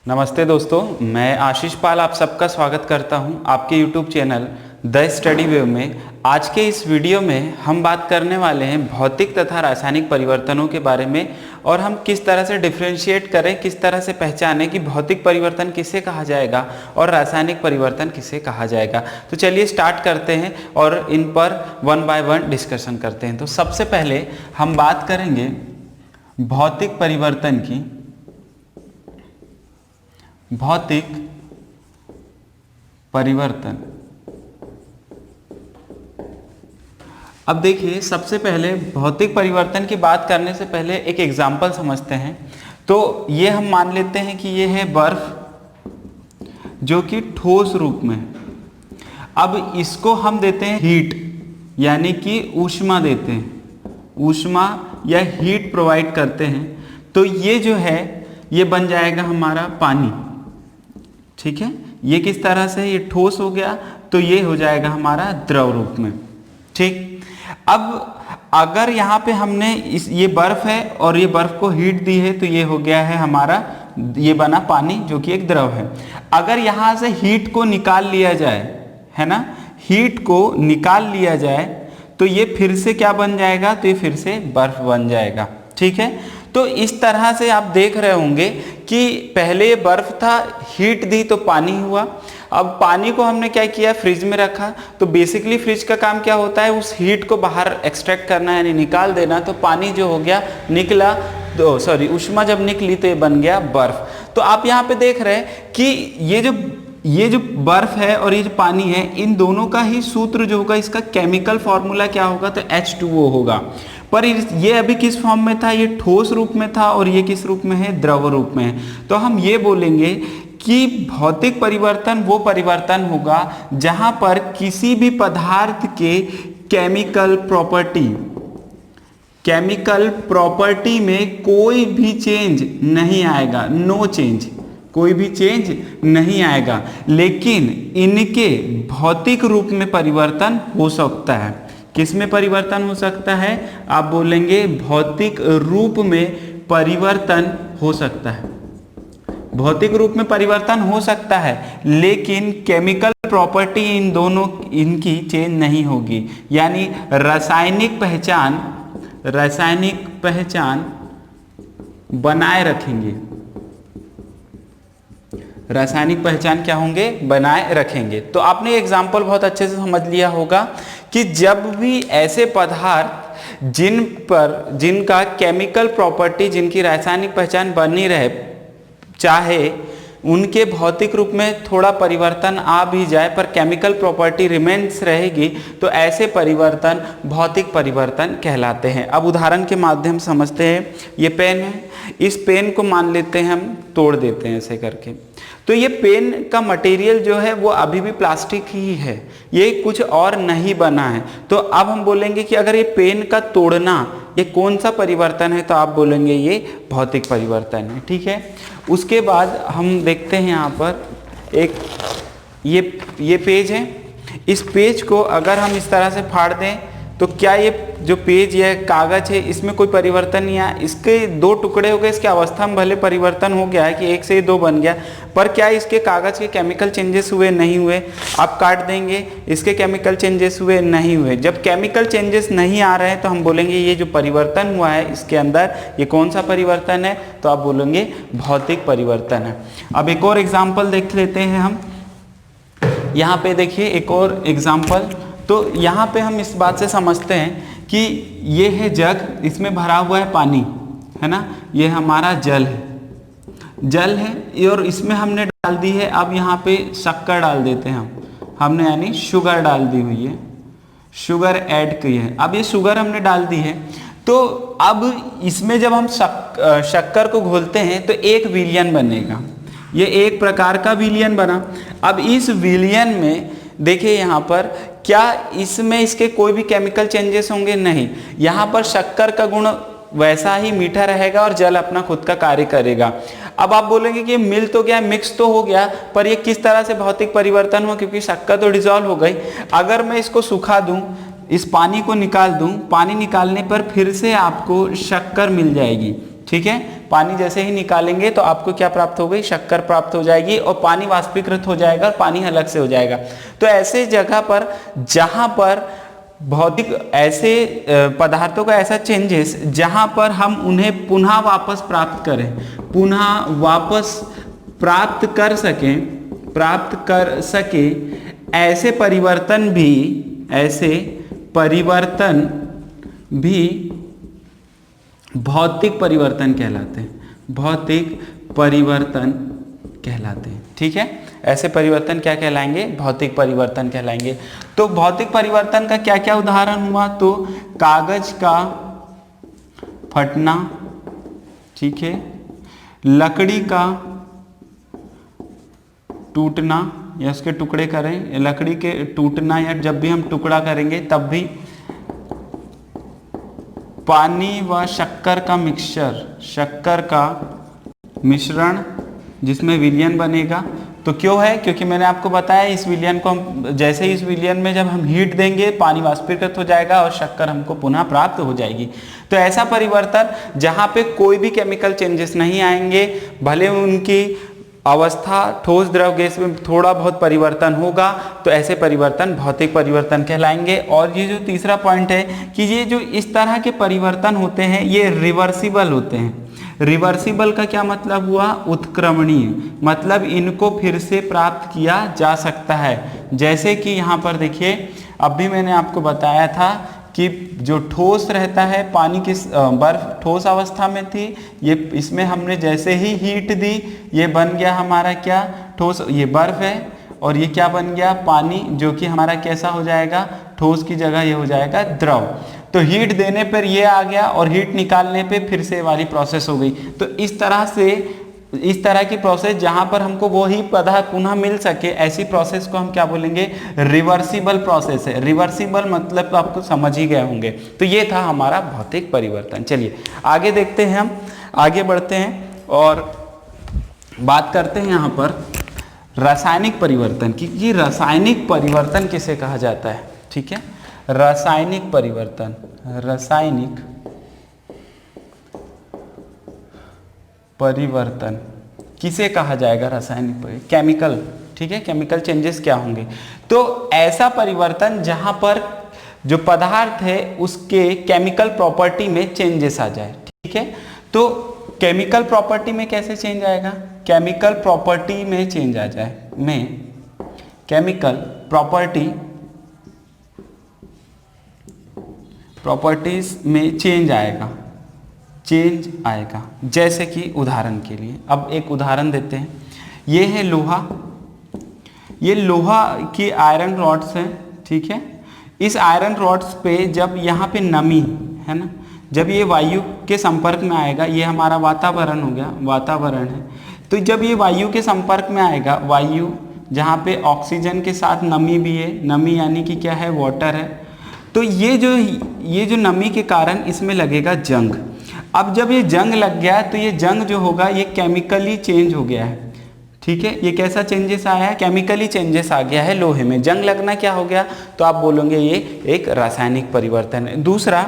नमस्ते दोस्तों, मैं आशीष पाल आप सबका स्वागत करता हूं आपके YouTube channel the study wave में। आज के इस वीडियो में हम बात करने वाले हैं भौतिक तथा रासायनिक परिवर्तनों के बारे में और हम किस तरह से डिफरेंशिएट करें, किस तरह से पहचानें कि भौतिक परिवर्तन किसे कहा जाएगा और रासायनिक परिवर्तन किसे कहा जाएगा। तो चलिए स्टार्ट करते हैं और इन पर वन बाय वन डिस्कशन करते हैं। तो सबसे पहले हम बात करेंगे भौतिक परिवर्तन की। भौतिक परिवर्तन, अब देखिए सबसे पहले भौतिक परिवर्तन की बात करने से पहले एक एग्जाम्पल समझते हैं। तो ये हम मान लेते हैं कि ये है बर्फ जो कि ठोस रूप में है। अब इसको हम देते हैं हीट, यानी कि ऊष्मा देते हैं, ऊष्मा या हीट प्रोवाइड करते हैं। तो ये जो है ये बन जाएगा हमारा पानी। ठीक है, ये किस तरह से, ये ठोस हो गया तो ये हो जाएगा हमारा द्रव रूप में। ठीक, अब अगर यहाँ पे हमने ये बर्फ है और ये बर्फ को हीट दी है तो ये हो गया है हमारा, ये बना पानी जो कि एक द्रव है। अगर यहाँ से हीट को निकाल लिया जाए, है ना, हीट को निकाल लिया जाए तो ये फिर से क्या बन जाएगा, तो ये फिर से बर्फ बन जाएगा। ठीक है, तो इस तरह से आप देख रहे होंगे कि पहले ये बर्फ था, हीट दी तो पानी हुआ। अब पानी को हमने क्या किया, फ्रिज में रखा। तो बेसिकली फ्रिज का काम क्या होता है, उस हीट को बाहर एक्सट्रैक्ट करना यानी निकाल देना। तो पानी जो हो गया निकला, तो सॉरी ऊष्मा जब निकली तो ये बन गया बर्फ। तो आप यहाँ पे देख रहे हैं कि ये जो बर्फ है और ये जो पानी है, इन दोनों का ही सूत्र जो होगा, इसका केमिकल फॉर्मूला क्या होगा, तो H2O होगा। पर ये अभी किस फॉर्म में था, ये ठोस रूप में था और ये किस रूप में है, द्रव रूप में है। तो हम ये बोलेंगे कि भौतिक परिवर्तन वो परिवर्तन होगा जहां पर किसी भी पदार्थ के केमिकल प्रॉपर्टी में कोई भी चेंज नहीं आएगा, नो चेंज, कोई भी चेंज नहीं आएगा, लेकिन इनके भौतिक रूप में परिवर्तन हो सकता है। किस में परिवर्तन हो सकता है, आप बोलेंगे भौतिक रूप में परिवर्तन हो सकता है। भौतिक रूप में परिवर्तन हो सकता है लेकिन केमिकल प्रॉपर्टी इन दोनों इनकी चेंज नहीं होगी, यानी रासायनिक पहचान बनाए रखेंगे। रासायनिक पहचान क्या होंगे, बनाए रखेंगे। तो आपने एग्जाम्पल बहुत अच्छे से समझ लिया होगा कि जब भी ऐसे पदार्थ जिनका केमिकल प्रॉपर्टी, जिनकी रासायनिक पहचान बनी रहे, चाहे उनके भौतिक रूप में थोड़ा परिवर्तन आ भी जाए पर केमिकल प्रॉपर्टी रिमेन्स रहेगी, तो ऐसे परिवर्तन भौतिक परिवर्तन कहलाते हैं। अब उदाहरण के माध्यम से समझते हैं। ये पेन है, इस पेन को मान लेते हैं हम तोड़ देते हैं ऐसे करके। तो ये पेन का मटेरियल जो है वो अभी भी प्लास्टिक ही है, ये कुछ और नहीं बना है। तो अब हम बोलेंगे कि अगर ये पेन का तोड़ना ये कौन सा परिवर्तन है, तो आप बोलेंगे ये भौतिक परिवर्तन है। ठीक है, उसके बाद हम देखते हैं यहाँ पर एक ये पेज है। इस पेज को अगर हम इस तरह से फाड़ दें तो क्या ये जो पेज या कागज है इसमें कोई परिवर्तन नहीं आया, इसके दो टुकड़े हो गए, इसके अवस्था में भले परिवर्तन हो गया है कि एक से दो बन गया, पर क्या इसके कागज के केमिकल चेंजेस हुए, नहीं हुए। आप काट देंगे, इसके केमिकल चेंजेस हुए, नहीं हुए। जब केमिकल चेंजेस नहीं आ रहे हैं तो हम बोलेंगे ये जो परिवर्तन हुआ है इसके अंदर ये कौन सा परिवर्तन है, तो आप बोलेंगे भौतिक परिवर्तन है। अब एक और एग्जाम्पल देख लेते हैं हम। यहाँ पे देखिए एक और एग्जाम्पल। तो यहाँ पे हम इस बात से समझते हैं कि ये है जग, इसमें भरा हुआ है पानी, है ना, ये हमारा जल है और इसमें हमने डाल दी है, अब यहाँ पे शक्कर डाल देते हैं हमने यानी शुगर डाल दी हुई है, शुगर ऐड की है। अब ये शुगर हमने डाल दी है, तो अब इसमें जब हम शक्कर को घोलते हैं तो एक विलयन बनेगा, ये एक प्रकार का विलयन बना। अब इस विलयन में देखिए यहाँ पर क्या इसमें इसके कोई भी केमिकल चेंजेस होंगे, नहीं। यहाँ पर शक्कर का गुण वैसा ही मीठा रहेगा और जल अपना खुद का कार्य करेगा। अब आप बोलेंगे कि मिल तो गया, मिक्स तो हो गया, पर ये किस तरह से भौतिक परिवर्तन हुआ, क्योंकि शक्कर तो डिजॉल्व हो गई। अगर मैं इसको सुखा दूं, इस पानी को निकाल दूं, पानी निकालने पर फिर से आपको शक्कर मिल जाएगी। ठीक है, पानी जैसे ही निकालेंगे तो आपको क्या प्राप्त हो गई, शक्कर प्राप्त हो जाएगी और पानी वाष्पीकृत हो जाएगा और पानी अलग से हो जाएगा। तो ऐसे जगह पर जहां पर भौतिक ऐसे पदार्थों का ऐसा चेंजेस जहां पर हम उन्हें पुनः वापस प्राप्त करें, पुनः वापस प्राप्त कर सके, ऐसे परिवर्तन भी भौतिक परिवर्तन कहलाते हैं, भौतिक परिवर्तन कहलाते हैं। ठीक है, ऐसे परिवर्तन क्या कहलाएंगे, भौतिक परिवर्तन कहलाएंगे। तो भौतिक परिवर्तन का क्या क्या उदाहरण हुआ, तो कागज का फटना, ठीक है, लकड़ी का टूटना या उसके टुकड़े करें, लकड़ी के टूटना या जब भी हम टुकड़ा करेंगे तब भी पानी व शक्कर का मिक्सचर, शक्कर का मिश्रण जिसमें विलयन बनेगा। तो क्यों है, क्योंकि मैंने आपको बताया इस विलयन को हम जैसे ही इस विलयन में जब हम हीट देंगे पानी वाष्पीकृत हो जाएगा और शक्कर हमको पुनः प्राप्त हो जाएगी। तो ऐसा परिवर्तन जहां पे कोई भी केमिकल चेंजेस नहीं आएंगे, भले उनकी अवस्था ठोस द्रव गैस में थोड़ा बहुत परिवर्तन होगा, तो ऐसे परिवर्तन भौतिक परिवर्तन कहलाएंगे। और ये जो तीसरा पॉइंट है कि ये जो इस तरह के परिवर्तन होते हैं ये रिवर्सिबल होते हैं। रिवर्सिबल का क्या मतलब हुआ, उत्क्रमणीय, मतलब इनको फिर से प्राप्त किया जा सकता है। जैसे कि यहाँ पर देखिए, अभी मैंने आपको बताया था कि जो ठोस रहता है, पानी की बर्फ ठोस अवस्था में थी, ये इसमें हमने जैसे ही हीट दी ये बन गया हमारा क्या, ठोस, ये बर्फ है, और ये क्या बन गया, पानी, जो कि हमारा कैसा हो जाएगा, ठोस की जगह ये हो जाएगा द्रव। तो हीट देने पर ये आ गया और हीट निकालने पे फिर से वाली प्रोसेस हो गई। तो इस तरह की प्रोसेस जहां पर हमको वो ही पदार्थ पुनः मिल सके, ऐसी प्रोसेस को हम क्या बोलेंगे, रिवर्सिबल प्रोसेस है। रिवर्सिबल मतलब तो आपको समझ ही गए होंगे। तो ये था हमारा भौतिक परिवर्तन। चलिए आगे देखते हैं, हम आगे बढ़ते हैं और बात करते हैं यहाँ पर रासायनिक परिवर्तन की। ये रासायनिक परिवर्तन किसे कहा जाता है, ठीक है, रासायनिक परिवर्तन, रासायनिक परिवर्तन किसे कहा जाएगा, रासायनिक परिवर्तन, केमिकल, ठीक है, केमिकल चेंजेस क्या होंगे। तो ऐसा परिवर्तन जहां पर जो पदार्थ है उसके केमिकल प्रॉपर्टी में चेंजेस आ जाए, ठीक है। तो केमिकल प्रॉपर्टी में कैसे चेंज आएगा, केमिकल प्रॉपर्टी में चेंज आ जाए, में केमिकल प्रॉपर्टीज में चेंज आएगा, जैसे कि उदाहरण के लिए अब एक उदाहरण देते हैं। ये है लोहा, ये लोहा की आयरन रॉड्स हैं, ठीक है। इस आयरन रॉड्स पे जब यहाँ पे नमी है ना, जब ये वायु के संपर्क में आएगा, ये हमारा वातावरण हो गया, वातावरण है, तो जब ये वायु के संपर्क में आएगा, वायु जहाँ पे ऑक्सीजन के साथ नमी भी है, नमी यानी कि क्या है, वाटर है, तो ये जो नमी के कारण इसमें लगेगा जंग। अब जब ये जंग लग गया तो ये जंग जो होगा ये केमिकली चेंज हो गया है, ठीक है। ये कैसा चेंजेस आया है, केमिकली चेंजेस आ गया है लोहे में। जंग लगना क्या हो गया, तो आप बोलोगे ये एक रासायनिक परिवर्तन है। दूसरा,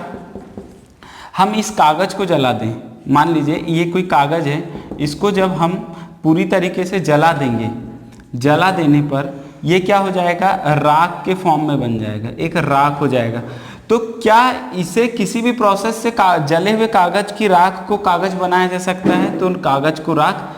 हम इस कागज को जला दें, मान लीजिए ये कोई कागज है, इसको जब हम पूरी तरीके से जला देंगे, जला देने पर ये क्या हो जाएगा, राख के फॉर्म में बन जाएगा, एक राख हो जाएगा। तो क्या इसे किसी भी प्रोसेस से जले हुए कागज की राख को कागज बनाया जा सकता है, तो उन कागज को राख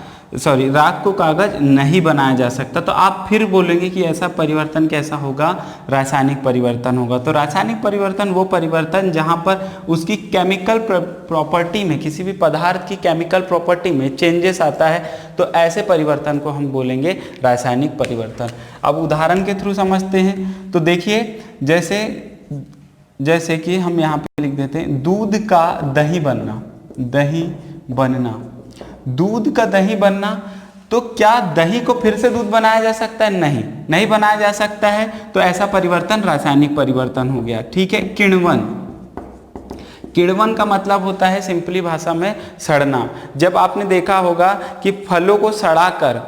को कागज नहीं बनाया जा सकता। तो आप फिर बोलेंगे कि ऐसा परिवर्तन कैसा होगा, रासायनिक परिवर्तन होगा। तो रासायनिक परिवर्तन वो परिवर्तन जहां पर उसकी केमिकल प्रॉपर्टी में, किसी भी पदार्थ की केमिकल प्रॉपर्टी में चेंजेस आता है, तो ऐसे परिवर्तन को हम बोलेंगे रासायनिक परिवर्तन। अब उदाहरण के थ्रू समझते हैं। तो देखिए, जैसे कि हम यहाँ पे लिख देते हैं, दूध का दही बनना, दूध का दही बनना। तो क्या दही को फिर से दूध बनाया जा सकता है, नहीं बनाया जा सकता है। तो ऐसा परिवर्तन रासायनिक परिवर्तन हो गया, ठीक है। किण्वन का मतलब होता है सिंपली भाषा में सड़ना। जब आपने देखा होगा कि फलों को सड़ाकर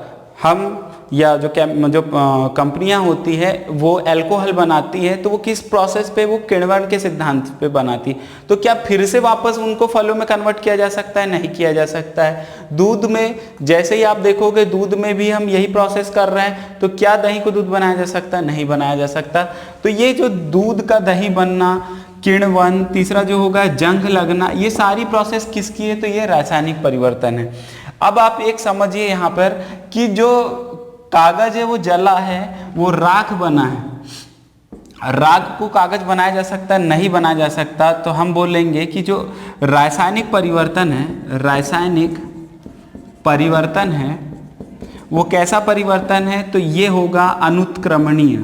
हम या जो कंपनियां होती है वो अल्कोहल बनाती है, तो वो किस प्रोसेस पे, वो किण्वन के सिद्धांत पे बनाती। तो क्या फिर से वापस उनको फलों में कन्वर्ट किया जा सकता है? नहीं किया जा सकता है। दूध में जैसे ही आप देखोगे दूध में भी हम यही प्रोसेस कर रहे हैं, तो क्या दही को दूध बनाया जा सकता है? नहीं बनाया जा सकता। तो ये जो दूध का दही बनना, किण्वन, तीसरा जो होगा जंग लगना, ये सारी प्रोसेस किसकी है? तो ये रासायनिक परिवर्तन है। अब आप एक समझिए यहाँ पर कि जो कागज है वो जला है, वो राख बना है। राख को कागज बनाया जा सकता है? नहीं बनाया जा सकता। तो हम बोलेंगे कि जो रासायनिक परिवर्तन है, रासायनिक परिवर्तन है, वो कैसा परिवर्तन है? तो ये होगा अनुत्क्रमणीय।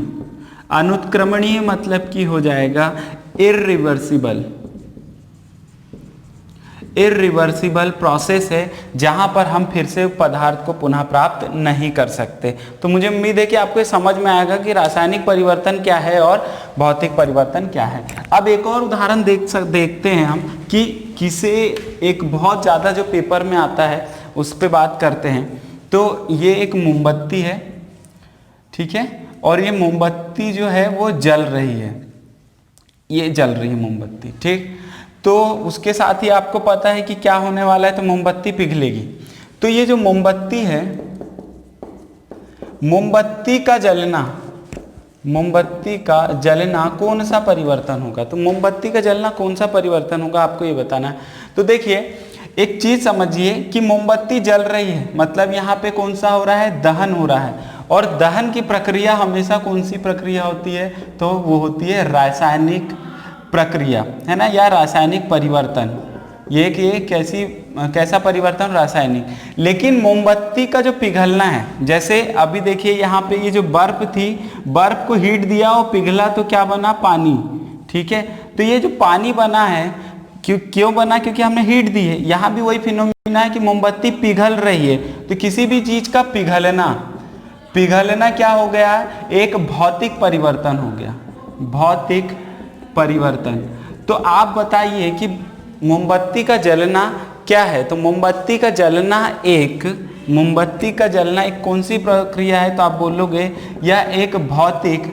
अनुत्क्रमणीय मतलब कि हो जाएगा इर्रिवर्सिबल। इर्रिवर्सिबल प्रोसेस है जहां पर हम फिर से पदार्थ को पुनः प्राप्त नहीं कर सकते। तो मुझे उम्मीद है कि आपको समझ में आएगा कि रासायनिक परिवर्तन क्या है और भौतिक परिवर्तन क्या है। अब एक और उदाहरण देखते हैं हम कि किसे एक बहुत ज़्यादा जो पेपर में आता है उस पर बात करते हैं। तो ये एक मोमबत्ती है, ठीक है, और ये मोमबत्ती जो है वो जल रही है, ये जल रही है मोमबत्ती, ठीक। तो उसके साथ ही आपको पता है कि क्या होने वाला है, तो मोमबत्ती पिघलेगी। तो ये जो मोमबत्ती है, मोमबत्ती का जलना, मोमबत्ती का जलना कौन सा परिवर्तन होगा? तो मोमबत्ती का जलना कौन सा परिवर्तन होगा, आपको ये बताना है। तो देखिए एक चीज समझिए कि मोमबत्ती जल रही है, मतलब यहाँ पे कौन सा हो रहा है? दहन हो रहा है। और दहन की प्रक्रिया हमेशा कौन सी प्रक्रिया होती है? तो वो होती है रासायनिक प्रक्रिया, है ना, या रासायनिक परिवर्तन। ये कैसा परिवर्तन? रासायनिक। लेकिन मोमबत्ती का जो पिघलना है, जैसे अभी देखिए यहाँ पे ये जो बर्फ थी, बर्फ को हीट दिया और पिघला तो क्या बना? पानी, ठीक है। तो ये जो पानी बना है क्यों बना? क्योंकि हमने हीट दी है। यहाँ भी वही फिनोमिना है कि मोमबत्ती पिघल रही है। तो किसी भी चीज का पिघलना क्या हो गया? एक भौतिक परिवर्तन हो गया, भौतिक परिवर्तन। तो आप बताइए कि मोमबत्ती का जलना क्या है? तो मोमबत्ती का जलना एक कौन सी प्रक्रिया है? तो आप बोलोगे यह एक भौतिक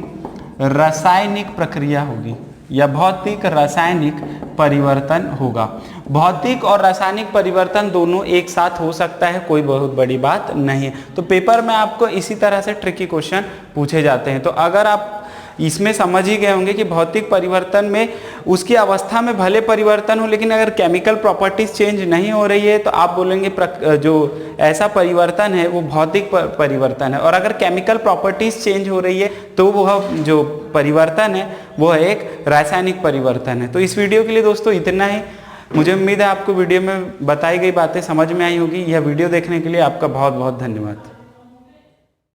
रासायनिक प्रक्रिया होगी, या भौतिक रासायनिक परिवर्तन होगा। भौतिक और रासायनिक परिवर्तन दोनों एक साथ हो सकता है, कोई बहुत बड़ी बात नहीं है। तो पेपर में आपको इसी तरह से ट्रिकी क्वेश्चन पूछे जाते हैं। तो अगर आप इसमें समझ ही गए होंगे कि भौतिक परिवर्तन में उसकी अवस्था में भले परिवर्तन हो, लेकिन अगर केमिकल प्रॉपर्टीज चेंज नहीं हो रही है तो आप बोलेंगे जो ऐसा परिवर्तन है वो भौतिक परिवर्तन है। और अगर केमिकल प्रॉपर्टीज चेंज हो रही है तो वह जो परिवर्तन है वो एक रासायनिक परिवर्तन है। तो इस वीडियो के लिए दोस्तों इतना ही। मुझे उम्मीद है आपको वीडियो में बताई गई बातें समझ में आई होगी। यह वीडियो देखने के लिए आपका बहुत बहुत धन्यवाद।